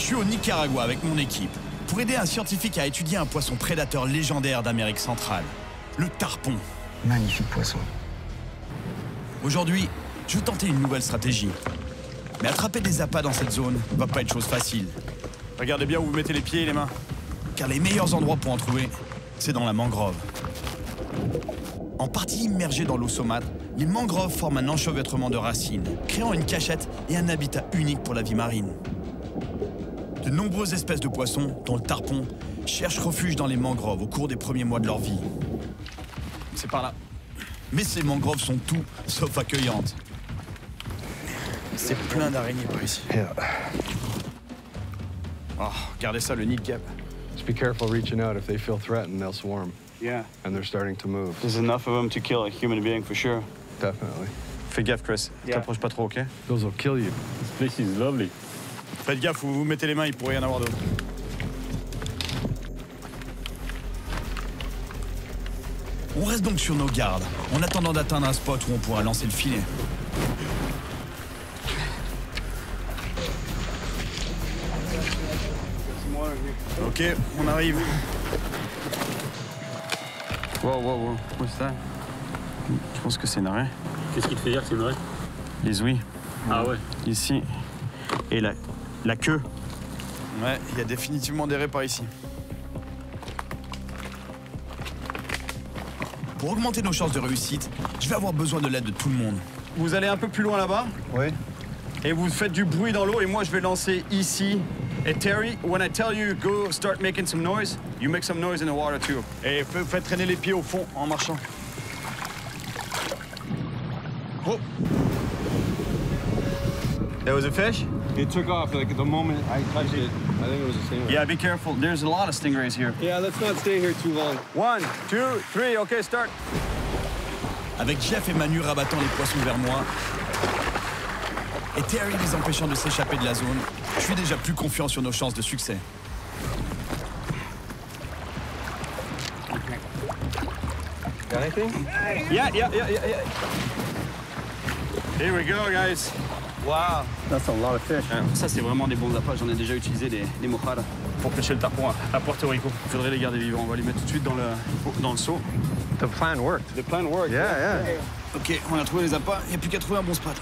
suis au Nicaragua avec mon équipe pour aider un scientifique à étudier un poisson prédateur légendaire d'Amérique centrale, le tarpon. Magnifique poisson. Aujourd'hui, je vais tenter une nouvelle stratégie. Mais attraper des appâts dans cette zone va pas être chose facile. Regardez bien où vous mettez les pieds et les mains. Car les meilleurs endroits pour en trouver, c'est dans la mangrove. En partie immergées dans l'eau saumâtre, les mangroves forment un enchevêtrement de racines, créant une cachette et un habitat unique pour la vie marine. De nombreuses espèces de poissons, dont le tarpon, cherchent refuge dans les mangroves au cours des premiers mois de leur vie. C'est par là. Mais ces mangroves sont tout sauf accueillantes. C'est plein d'araignées par ici. Yeah. Oh, regardez ça, le nid de guêpe. Just be careful reaching out. If they feel threatened, they'll swarm. Yeah. And they're starting to move. There's enough of them to kill a human being for sure. Definitely. Fais gaffe, Chris. Yeah. T'approches pas trop, ok? Those will kill you. This place is lovely. Faites gaffe, où vous mettez les mains, il pourrait y en avoir d'autres. On reste donc sur nos gardes, en attendant d'atteindre un spot où on pourra lancer le filet. Ok, on arrive. Wow. What's that? Je pense que c'est une raie. Qu'est-ce qui te fait dire que c'est une vraie? Les ouïes. Ah ouais. Ici. Et la queue. Ouais, il y a définitivement des raies par ici. Pour augmenter nos chances de réussite, je vais avoir besoin de l'aide de tout le monde. Vous allez un peu plus loin là-bas. Oui. Et vous faites du bruit dans l'eau et moi je vais lancer ici. Et Terry, when I tell you go start making some noise, you make some noise in the water too. Et faites traîner les pieds au fond en marchant. Oh! That was a fish? It took off like the moment I touched it. I think it was a stingray. Yeah, be careful. There's a lot of stingrays here. Yeah, let's not stay here too long. 1, 2, 3, okay, start. Avec Jeff et Manu rabattant les poissons vers moi, et Terry les empêchant de s'échapper de la zone, je suis déjà plus confiant sur nos chances de succès. Got anything? Yeah. Here we go, guys. Wow. That's a lot of fish. Ça, c'est vraiment des bons appâts. J'en ai déjà utilisé des mojadas pour pêcher le tarpon à Puerto Rico. Il faudrait les garder vivants. On va les mettre tout de suite dans le seau. The plan worked. The plan worked. Yeah. Ok, on a trouvé les appâts. Il n'y a plus qu'à trouver un bon spot.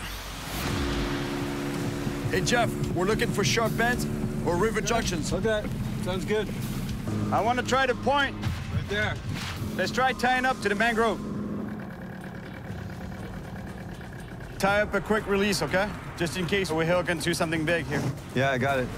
Hey Jeff, we're looking for sharp bends or river junctions. Okay, sounds good. I want to try the point. Right there. Let's try tying up to the mangrove. Tie up a quick release, okay? Just in case we hook into something big here. Yeah, I got it.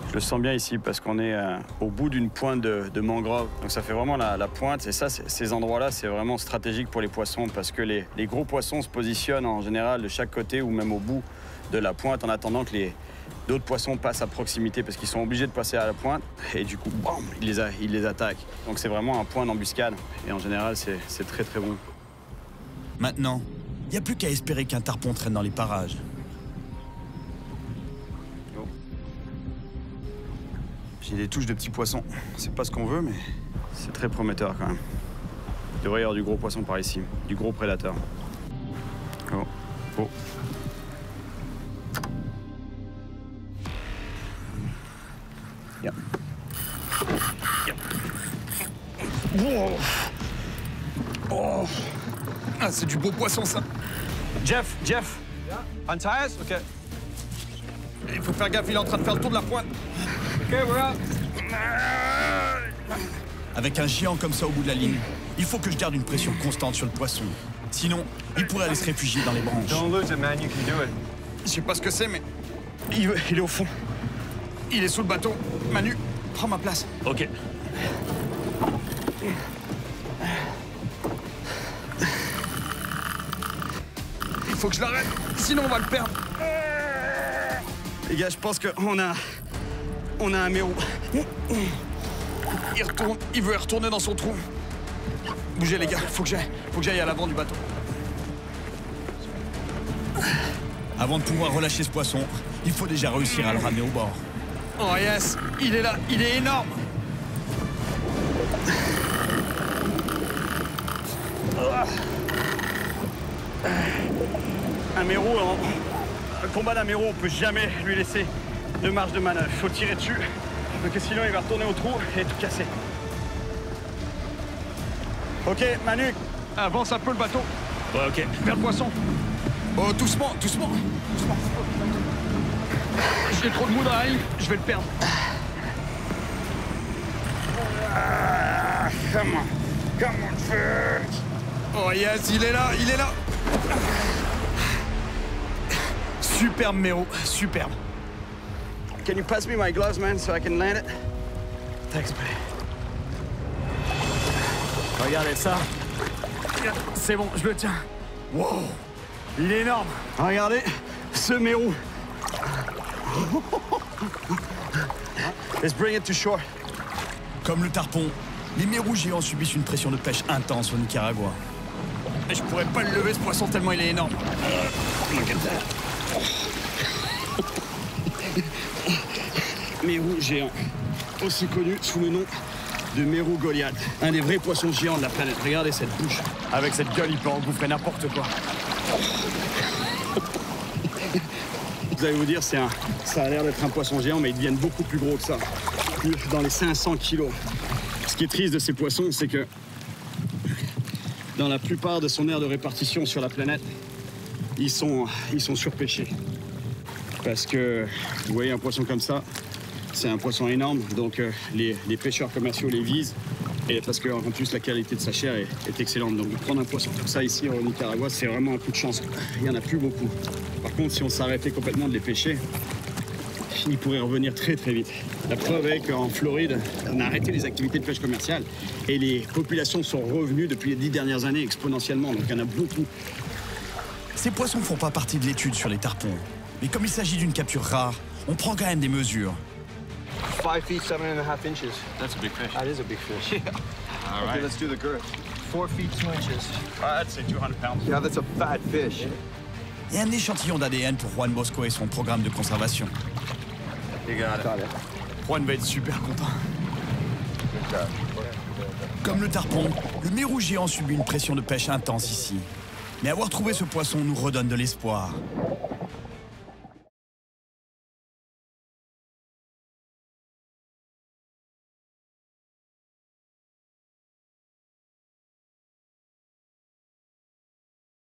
Je le sens bien ici parce qu'on est au bout d'une pointe de mangrove. Donc ça fait vraiment la pointe. Et ça, ces endroits-là, c'est vraiment stratégique pour les poissons parce que les gros poissons se positionnent en général de chaque côté ou même au bout de la pointe en attendant que d'autres poissons passent à proximité parce qu'ils sont obligés de passer à la pointe. Et du coup, bam, ils les attaquent. Donc c'est vraiment un point d'embuscade. Et en général, c'est très très bon. Maintenant, il n'y a plus qu'à espérer qu'un tarpon traîne dans les parages. J'ai des touches de petits poissons. C'est pas ce qu'on veut, mais c'est très prometteur quand même. Il devrait y avoir du gros poisson par ici, du gros prédateur. Oh. Yeah. Oh. Ah, c'est du beau poisson, ça. Jeff. Yeah. Untie us? Okay. Il faut faire gaffe, il est en train de faire le tour de la pointe. Okay, we're out. Avec un géant comme ça au bout de la ligne, il faut que je garde une pression constante sur le poisson. Sinon, il pourrait aller se réfugier dans les branches. Don't lose it, man. You can do it. Je sais pas ce que c'est, mais il est au fond. Il est sous le bateau. Manu, prends ma place. Ok. Il faut que je l'arrête, sinon on va le perdre. Les gars, je pense qu'on a un méo. Il retourne, il veut retourner dans son trou. Bougez les gars, faut que j'aille à l'avant du bateau. Avant de pouvoir relâcher ce poisson, il faut déjà réussir à le ramener au bord. Oh yes, il est là, il est énorme. Un méro, un combat d'un méro, on peut jamais lui laisser de marge de manœuvre. Il faut tirer dessus, parce que sinon il va retourner au trou et tout casser. Ok, Manu, avance un peu le bateau. Ouais, ok. Vers le poisson. Oh, doucement, doucement. J'ai trop de mou dans la ligne, je vais le perdre. Come on first. Oh yes, il est là, il est là. Superbe, Mero, superbe. Can you pass me my gloves, man, so I can land it? Thanks, buddy. Regardez ça. C'est bon, je le tiens. Wow, il est énorme. Regardez ce mérou. Let's bring it to shore. Comme le tarpon, les mérous géants subissent une pression de pêche intense au Nicaragua. Et je pourrais pas le lever ce poisson tellement il est énorme. Mérou géant, aussi connu sous le nom de Mérou Goliath, un des vrais poissons géants de la planète. Regardez cette bouche. Avec cette gueule, il peut engouffrer n'importe quoi. Vous allez vous dire, ça a l'air d'être un poisson géant, mais ils deviennent beaucoup plus gros que ça. Plus dans les 500 kilos. Ce qui est triste de ces poissons, c'est que dans la plupart de son aire de répartition sur la planète, ils sont surpêchés. Parce que, vous voyez, un poisson comme ça, c'est un poisson énorme, donc les pêcheurs commerciaux les visent, et parce qu'en plus la qualité de sa chair est excellente. Donc de prendre un poisson comme ça ici au Nicaragua, c'est vraiment un coup de chance. Il n'y en a plus beaucoup. Par contre, si on s'arrêtait complètement de les pêcher, ils pourraient revenir très très vite. La preuve est qu'en Floride, on a arrêté les activités de pêche commerciale et les populations sont revenues depuis les 10 dernières années exponentiellement, donc il y en a beaucoup. Ces poissons font pas partie de l'étude sur les tarpons. Mais comme il s'agit d'une capture rare, on prend quand même des mesures. 5 feet, 7.5 inches. That's a big fish. That is a big fish. All Okay, right. let's do the girth. 4 feet, 2 inches. I'd say 200 pounds. Yeah, that's a fat fish. Et un échantillon d'ADN pour Juan Bosco et son programme de conservation. You got it. Got it. Juan va être super content. Good job. Comme le tarpon, le mérou géant subit une pression de pêche intense ici. Mais avoir trouvé ce poisson nous redonne de l'espoir.